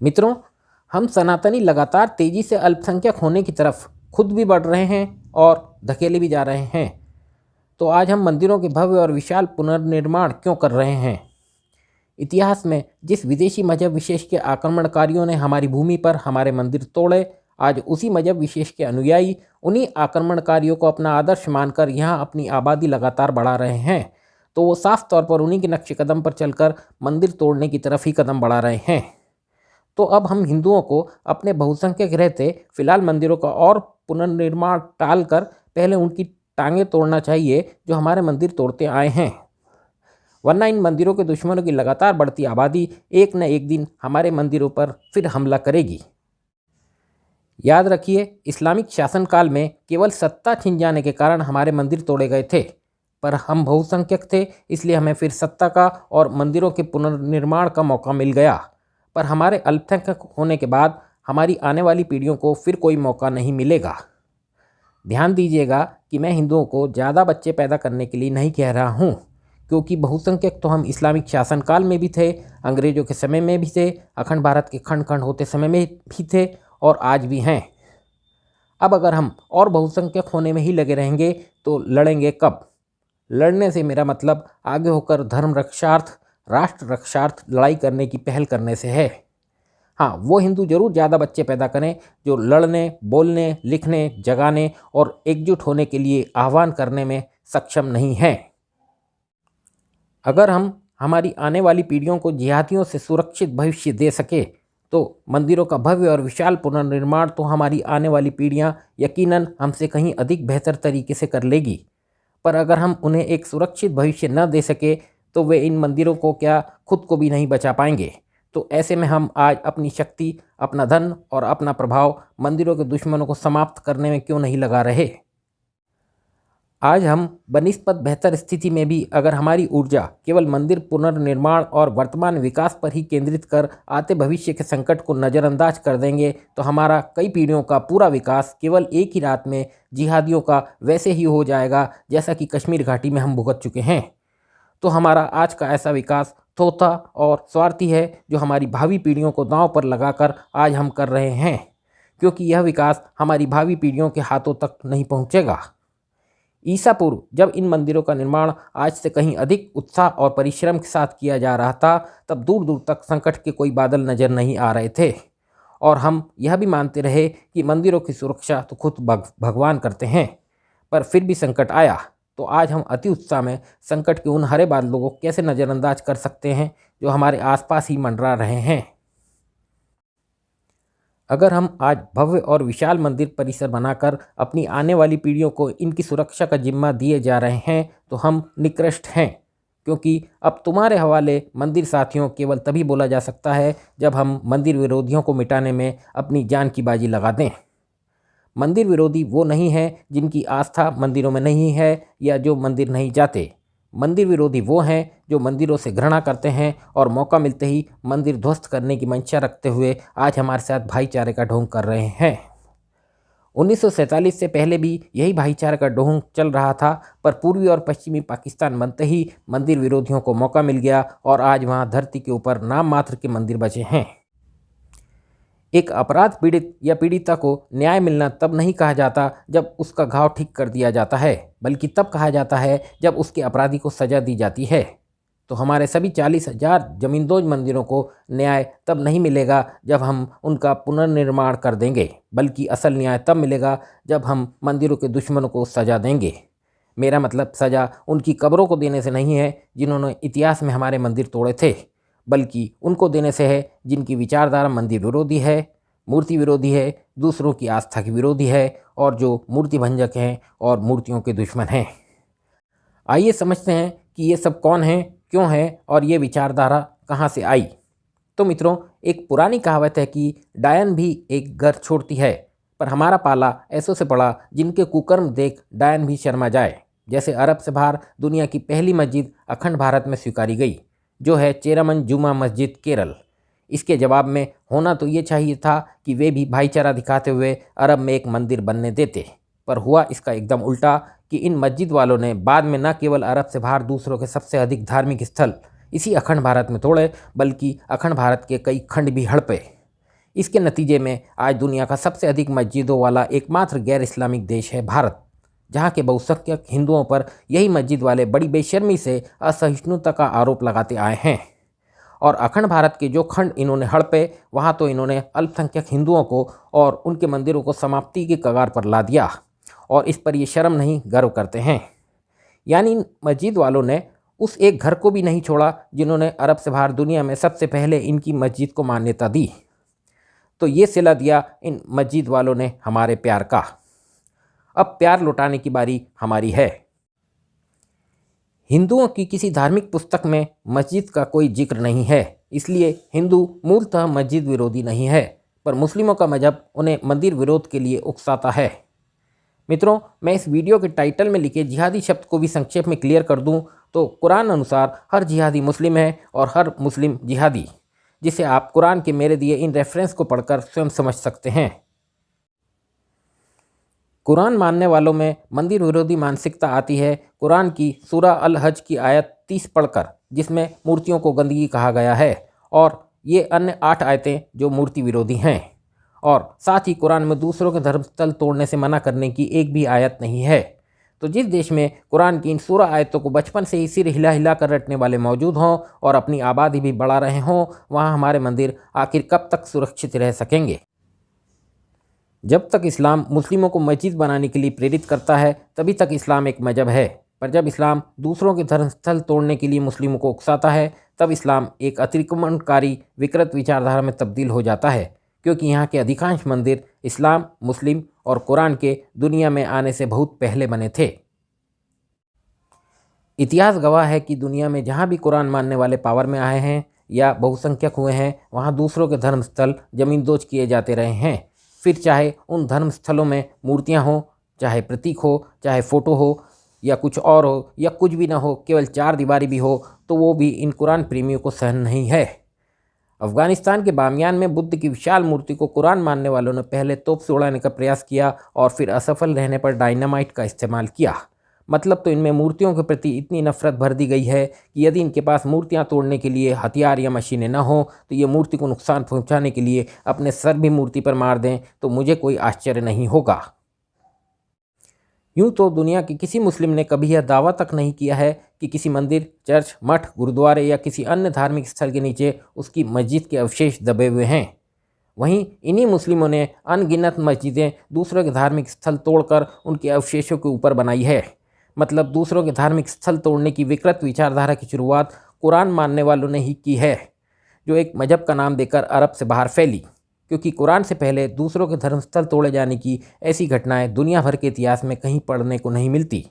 मित्रों, हम सनातनी लगातार तेजी से अल्पसंख्यक होने की तरफ खुद भी बढ़ रहे हैं और धकेले भी जा रहे हैं। तो आज हम मंदिरों के भव्य और विशाल पुनर्निर्माण क्यों कर रहे हैं? इतिहास में जिस विदेशी मजहब विशेष के आक्रमणकारियों ने हमारी भूमि पर हमारे मंदिर तोड़े, आज उसी मजहब विशेष के अनुयायी उन्हीं आक्रमणकारियों को अपना आदर्श मानकर यहाँ अपनी आबादी लगातार बढ़ा रहे हैं। तो वो साफ तौर पर उन्हीं के नक्शे कदम पर चलकर मंदिर तोड़ने की तरफ ही कदम बढ़ा रहे हैं। तो अब हम हिंदुओं को अपने बहुसंख्यक रहते फिलहाल मंदिरों का और पुनर्निर्माण टालकर पहले उनकी टांगें तोड़ना चाहिए जो हमारे मंदिर तोड़ते आए हैं, वरना इन मंदिरों के दुश्मनों की लगातार बढ़ती आबादी एक न एक दिन हमारे मंदिरों पर फिर हमला करेगी। याद रखिए, इस्लामिक शासनकाल में केवल सत्ता छिन जाने के कारण हमारे मंदिर तोड़े गए थे, पर हम बहुसंख्यक थे, इसलिए हमें फिर सत्ता का और मंदिरों के पुनर्निर्माण का मौका मिल गया। पर हमारे अल्पसंख्यक होने के बाद हमारी आने वाली पीढ़ियों को फिर कोई मौका नहीं मिलेगा। ध्यान दीजिएगा कि मैं हिंदुओं को ज़्यादा बच्चे पैदा करने के लिए नहीं कह रहा हूँ, क्योंकि बहुसंख्यक तो हम इस्लामिक शासनकाल में भी थे, अंग्रेज़ों के समय में भी थे, अखंड भारत के खंड खंड होते समय में भी थे और आज भी हैं। अब अगर हम और बहुसंख्यक होने में ही लगे रहेंगे तो लड़ेंगे कब? लड़ने से मेरा मतलब आगे होकर धर्म रक्षार्थ, राष्ट्र रक्षार्थ लड़ाई करने की पहल करने से है। हाँ, वो हिंदू जरूर ज़्यादा बच्चे पैदा करें जो लड़ने, बोलने, लिखने, जगाने और एकजुट होने के लिए आह्वान करने में सक्षम नहीं हैं। अगर हम हमारी आने वाली पीढ़ियों को जिहादियों से सुरक्षित भविष्य दे सके तो मंदिरों का भव्य और विशाल पुनर्निर्माण तो हमारी आने वाली पीढ़ियाँ यकीनन हमसे कहीं अधिक बेहतर तरीके से कर लेगी। पर अगर हम उन्हें एक सुरक्षित भविष्य न दे सके तो वे इन मंदिरों को क्या खुद को भी नहीं बचा पाएंगे। तो ऐसे में हम आज अपनी शक्ति, अपना धन और अपना प्रभाव मंदिरों के दुश्मनों को समाप्त करने में क्यों नहीं लगा रहे? आज हम बनिस्बत बेहतर स्थिति में भी अगर हमारी ऊर्जा केवल मंदिर पुनर्निर्माण और वर्तमान विकास पर ही केंद्रित कर आते भविष्य के संकट को नज़रअंदाज कर देंगे तो हमारा कई पीढ़ियों का पूरा विकास केवल एक ही रात में जिहादियों का वैसे ही हो जाएगा जैसा कि कश्मीर घाटी में हम भुगत चुके हैं। तो हमारा आज का ऐसा विकास थोथा और स्वार्थी है जो हमारी भावी पीढ़ियों को दांव पर लगाकर आज हम कर रहे हैं, क्योंकि यह विकास हमारी भावी पीढ़ियों के हाथों तक नहीं पहुंचेगा। ईसा पूर्व जब इन मंदिरों का निर्माण आज से कहीं अधिक उत्साह और परिश्रम के साथ किया जा रहा था, तब दूर दूर तक संकट के कोई बादल नजर नहीं आ रहे थे और हम यह भी मानते रहे कि मंदिरों की सुरक्षा तो खुद भगवान करते हैं। पर फिर भी संकट आया तो आज हम अति उत्साह में संकट के उन हरे बादलों को कैसे नज़रअंदाज कर सकते हैं जो हमारे आसपास ही मंडरा रहे हैं। अगर हम आज भव्य और विशाल मंदिर परिसर बनाकर अपनी आने वाली पीढ़ियों को इनकी सुरक्षा का जिम्मा दिए जा रहे हैं तो हम निकृष्ट हैं, क्योंकि अब तुम्हारे हवाले मंदिर साथियों केवल तभी बोला जा सकता है जब हम मंदिर विरोधियों को मिटाने में अपनी जान की बाजी लगा दें। मंदिर विरोधी वो नहीं है जिनकी आस्था मंदिरों में नहीं है या जो मंदिर नहीं जाते। मंदिर विरोधी वो हैं जो मंदिरों से घृणा करते हैं और मौका मिलते ही मंदिर ध्वस्त करने की मंशा रखते हुए आज हमारे साथ भाईचारे का ढोंग कर रहे हैं। 1947 से पहले भी यही भाईचारे का ढोंग चल रहा था, पर पूर्वी और पश्चिमी पाकिस्तान बनते ही मंदिर विरोधियों को मौका मिल गया और आज वहाँ धरती के ऊपर नाम मात्र के मंदिर बचे हैं। एक अपराध पीड़ित या पीड़िता को न्याय मिलना तब नहीं कहा जाता जब उसका घाव ठीक कर दिया जाता है, बल्कि तब कहा जाता है जब उसके अपराधी को सज़ा दी जाती है। तो हमारे सभी 40,000 जमींदोज मंदिरों को न्याय तब नहीं मिलेगा जब हम उनका पुनर्निर्माण कर देंगे, बल्कि असल न्याय तब मिलेगा जब हम मंदिरों के दुश्मनों को सज़ा देंगे। मेरा मतलब सज़ा उनकी कब्रों को देने से नहीं है जिन्होंने इतिहास में हमारे मंदिर तोड़े थे, बल्कि उनको देने से है जिनकी विचारधारा मंदिर विरोधी है, मूर्ति विरोधी है, दूसरों की आस्था की विरोधी है और जो मूर्ति भंजक हैं और मूर्तियों के दुश्मन हैं। आइए समझते हैं कि ये सब कौन हैं, क्यों हैं और ये विचारधारा कहाँ से आई। तो मित्रों, एक पुरानी कहावत है कि डायन भी एक घर छोड़ती है, पर हमारा पाला ऐसों से पड़ा जिनके कुकर्म देख डायन भी शर्मा जाए। जैसे अरब से बाहर दुनिया की पहली मस्जिद अखंड भारत में स्वीकारी गई, जो है चेरामन जुमा मस्जिद केरल। इसके जवाब में होना तो ये चाहिए था कि वे भी भाईचारा दिखाते हुए अरब में एक मंदिर बनने देते, पर हुआ इसका एकदम उल्टा कि इन मस्जिद वालों ने बाद में न केवल अरब से बाहर दूसरों के सबसे अधिक धार्मिक स्थल इसी अखंड भारत में तोड़े, बल्कि अखंड भारत के कई खंड भी हड़पे। इसके नतीजे में आज दुनिया का सबसे अधिक मस्जिदों वाला एकमात्र गैर इस्लामिक देश है भारत, जहाँ के बहुसंख्यक हिंदुओं पर यही मस्जिद वाले बड़ी बेशर्मी से असहिष्णुता का आरोप लगाते आए हैं। और अखंड भारत के जो खंड इन्होंने हड़पे, वहाँ तो इन्होंने अल्पसंख्यक हिंदुओं को और उनके मंदिरों को समाप्ति की कगार पर ला दिया, और इस पर ये शर्म नहीं गर्व करते हैं। यानी मस्जिद वालों ने उस एक घर को भी नहीं छोड़ा जिन्होंने अरब से बाहर दुनिया में सबसे पहले इनकी मस्जिद को मान्यता दी। तो ये सिला दिया इन मस्जिद वालों ने हमारे प्यार का। अब प्यार लौटाने की बारी हमारी है। हिंदुओं की किसी धार्मिक पुस्तक में मस्जिद का कोई जिक्र नहीं है, इसलिए हिंदू मूलतः मस्जिद विरोधी नहीं है, पर मुस्लिमों का मजहब उन्हें मंदिर विरोध के लिए उकसाता है। मित्रों, मैं इस वीडियो के टाइटल में लिखे जिहादी शब्द को भी संक्षेप में क्लियर कर दूं तो कुरान अनुसार हर जिहादी मुस्लिम है और हर मुस्लिम जिहादी, जिसे आप कुरान के मेरे दिए इन रेफरेंस को पढ़कर स्वयं समझ सकते हैं। कुरान मानने वालों में मंदिर विरोधी मानसिकता आती है कुरान की सूरा अल हज की आयत 30 पढ़कर, जिसमें मूर्तियों को गंदगी कहा गया है, और ये अन्य 8 आयतें जो मूर्ति विरोधी हैं। और साथ ही कुरान में दूसरों के धर्मस्थल तोड़ने से मना करने की एक भी आयत नहीं है। तो जिस देश में कुरान की इन सूरा आयतों को बचपन से ही सिर हिला हिला कर रटने वाले मौजूद हों और अपनी आबादी भी बढ़ा रहे हों, वहाँ हमारे मंदिर आखिर कब तक सुरक्षित रह सकेंगे? जब तक इस्लाम मुस्लिमों को मस्जिद बनाने के लिए प्रेरित करता है तभी तक इस्लाम एक मजहब है, पर जब इस्लाम दूसरों के धर्मस्थल तोड़ने के लिए मुस्लिमों को उकसाता है तब इस्लाम एक अतिक्रमणकारी विकृत विचारधारा में तब्दील हो जाता है, क्योंकि यहाँ के अधिकांश मंदिर इस्लाम, मुस्लिम और कुरान के दुनिया में आने से बहुत पहले बने थे। इतिहास गवाह है कि दुनिया में जहाँ भी कुरान मानने वाले पावर में आए हैं या बहुसंख्यक हुए हैं, वहाँ दूसरों के धर्मस्थल जमींदोज किए जाते रहे हैं। फिर चाहे उन धर्मस्थलों में मूर्तियाँ हों, चाहे प्रतीक हो, चाहे फ़ोटो हो या कुछ और हो, या कुछ भी ना हो, केवल 4 दीवारी भी हो, तो वो भी इन कुरान प्रेमियों को सहन नहीं है। अफ़गानिस्तान के बामियान में बुद्ध की विशाल मूर्ति को कुरान मानने वालों ने पहले तोप से उड़ाने का प्रयास किया और फिर असफल रहने पर डायनामाइट का इस्तेमाल किया। मतलब तो इनमें मूर्तियों के प्रति इतनी नफरत भर दी गई है कि यदि इनके पास मूर्तियां तोड़ने के लिए हथियार या मशीनें न हों तो ये मूर्ति को नुकसान पहुंचाने के लिए अपने सर भी मूर्ति पर मार दें तो मुझे कोई आश्चर्य नहीं होगा। यूँ तो दुनिया के किसी मुस्लिम ने कभी यह दावा तक नहीं किया है कि किसी मंदिर, चर्च, मठ, गुरुद्वारे या किसी अन्य धार्मिक स्थल के नीचे उसकी मस्जिद के अवशेष दबे हुए हैं। वहीं इन्हीं मुस्लिमों ने अनगिनत मस्जिदें दूसरों के धार्मिक स्थल तोड़कर उनके अवशेषों के ऊपर बनाई है। मतलब दूसरों के धार्मिक स्थल तोड़ने की विकृत विचारधारा की शुरुआत कुरान मानने वालों ने ही की है, जो एक मजहब का नाम देकर अरब से बाहर फैली, क्योंकि कुरान से पहले दूसरों के धर्मस्थल तोड़े जाने की ऐसी घटनाएं दुनिया भर के इतिहास में कहीं पढ़ने को नहीं मिलती।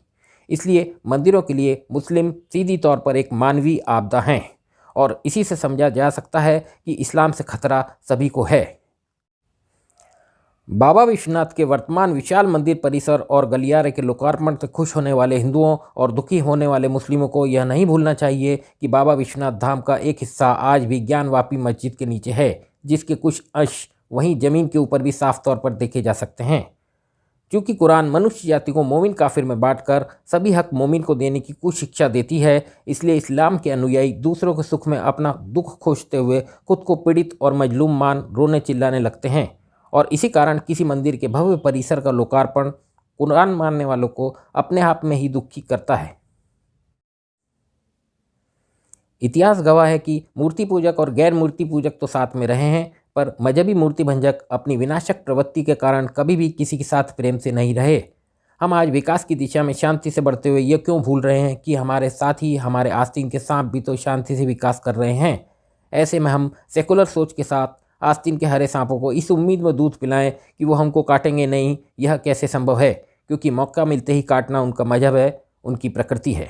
इसलिए मंदिरों के लिए मुस्लिम सीधी तौर पर एक मानवीय आपदा हैं, और इसी से समझा जा सकता है कि इस्लाम से खतरा सभी को है। बाबा विश्वनाथ के वर्तमान विशाल मंदिर परिसर और गलियारे के लोकार्पण से खुश होने वाले हिंदुओं और दुखी होने वाले मुस्लिमों को यह नहीं भूलना चाहिए कि बाबा विश्वनाथ धाम का एक हिस्सा आज भी ज्ञानवापी मस्जिद के नीचे है, जिसके कुछ अंश वहीं ज़मीन के ऊपर भी साफ तौर पर देखे जा सकते हैं। क्योंकि कुरान मनुष्य जाति को मोमिन काफिर में बांटकर सभी हक मोमिन को देने की कुछ शिक्षा देती है, इसलिए इस्लाम के अनुयायी दूसरों के सुख में अपना दुख खोजते हुए खुद को पीड़ित और मजलूम मान रोने चिल्लाने लगते हैं, और इसी कारण किसी मंदिर के भव्य परिसर का लोकार्पण कुरान मानने वालों को अपने आप में ही दुखी करता है। इतिहास गवाह है कि मूर्ति पूजक और गैर मूर्ति पूजक तो साथ में रहे हैं, पर मजहबी मूर्ति भंजक अपनी विनाशक प्रवृत्ति के कारण कभी भी किसी के साथ प्रेम से नहीं रहे। हम आज विकास की दिशा में शांति से बढ़ते हुए ये क्यों भूल रहे हैं कि हमारे साथ ही हमारे आस्तीन के सांप भी तो शांति से विकास कर रहे हैं। ऐसे में हम सेकुलर सोच के साथ आस्तीन के हरे सांपों को इस उम्मीद में दूध पिलाएं कि वो हमको काटेंगे नहीं, यह कैसे संभव है? क्योंकि मौका मिलते ही काटना उनका मजहब है, उनकी प्रकृति है।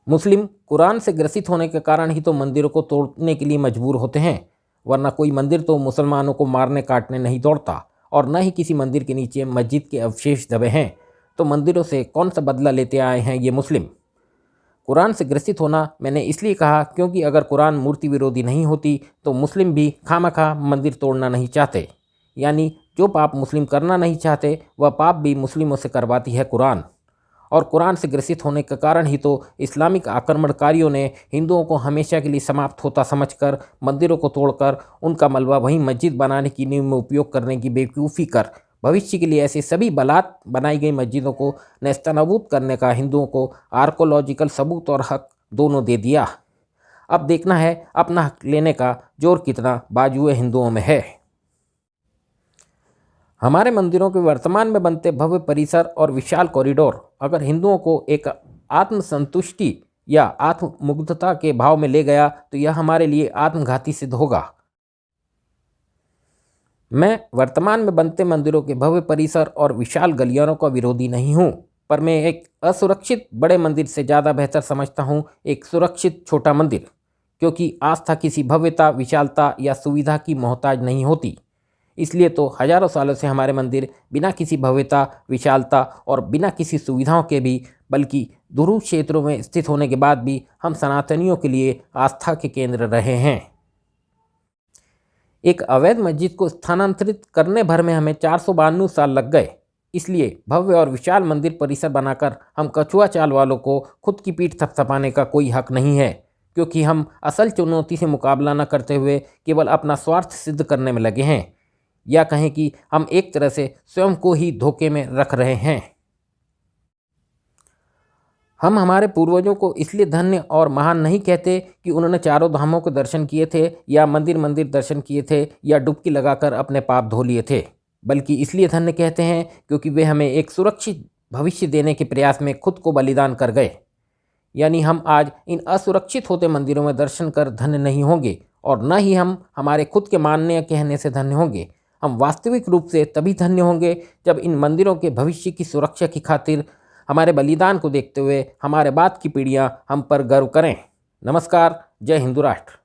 मुस्लिम कुरान से ग्रसित होने के कारण ही तो मंदिरों को तोड़ने के लिए मजबूर होते हैं, वरना कोई मंदिर तो मुसलमानों को मारने काटने नहीं दौड़ता, और न ही किसी मंदिर के नीचे मस्जिद के अवशेष दबे हैं। तो मंदिरों से कौन सा बदला लेते आए हैं ये मुस्लिम? कुरान से ग्रसित होना मैंने इसलिए कहा क्योंकि अगर कुरान मूर्ति विरोधी नहीं होती तो मुस्लिम भी खामखा मंदिर तोड़ना नहीं चाहते। यानी जो पाप मुस्लिम करना नहीं चाहते वह पाप भी मुस्लिमों से करवाती है कुरान। और कुरान से ग्रसित होने के कारण ही तो इस्लामिक आक्रमणकारियों ने हिंदुओं को हमेशा के लिए समाप्त होता समझकर मंदिरों को तोड़कर उनका मलबा वहीं मस्जिद बनाने की नींव में उपयोग करने की बेवकूफ़ी कर भविष्य के लिए ऐसे सभी बलात् बनाई गई मस्जिदों को नेस्तनाबूद करने का हिंदुओं को आर्कोलॉजिकल सबूत और हक दोनों दे दिया। अब देखना है अपना हक लेने का जोर कितना बाजुए हिंदुओं में है। हमारे मंदिरों के वर्तमान में बनते भव्य परिसर और विशाल कॉरिडोर अगर हिंदुओं को एक आत्मसंतुष्टि या आत्ममुग्धता के भाव में ले गया तो यह हमारे लिए आत्मघाती सिद्ध होगा। मैं वर्तमान में बनते मंदिरों के भव्य परिसर और विशाल गलियारों का विरोधी नहीं हूँ, पर मैं एक असुरक्षित बड़े मंदिर से ज़्यादा बेहतर समझता हूँ एक सुरक्षित छोटा मंदिर, क्योंकि आस्था किसी भव्यता, विशालता या सुविधा की मोहताज नहीं होती। इसलिए तो हजारों सालों से हमारे मंदिर बिना किसी भव्यता, विशालता और बिना किसी सुविधाओं के भी, बल्कि दुरूह क्षेत्रों में स्थित होने के बाद भी हम सनातनियों के लिए आस्था के केंद्र रहे हैं। एक अवैध मस्जिद को स्थानांतरित करने भर में हमें 492 साल लग गए। इसलिए भव्य और विशाल मंदिर परिसर बनाकर हम कछुआ चाल वालों को खुद की पीठ थपथपाने का कोई हक नहीं है, क्योंकि हम असल चुनौती से मुकाबला न करते हुए केवल अपना स्वार्थ सिद्ध करने में लगे हैं, या कहें कि हम एक तरह से स्वयं को ही धोखे में रख रहे हैं। हम हमारे पूर्वजों को इसलिए धन्य और महान नहीं कहते कि उन्होंने चारों धामों के दर्शन किए थे या मंदिर मंदिर दर्शन किए थे या डुबकी लगाकर अपने पाप धो लिए थे, बल्कि इसलिए धन्य कहते हैं क्योंकि वे हमें एक सुरक्षित भविष्य देने के प्रयास में खुद को बलिदान कर गए। यानी हम आज इन असुरक्षित होते मंदिरों में दर्शन कर धन्य नहीं होंगे और न ही हम हमारे खुद के मानने कहने से धन्य होंगे। हम वास्तविक रूप से तभी धन्य होंगे जब इन मंदिरों के भविष्य की सुरक्षा की खातिर हमारे बलिदान को देखते हुए हमारे बाद की पीढ़ियां हम पर गर्व करें। नमस्कार। जय हिंदू राष्ट्र।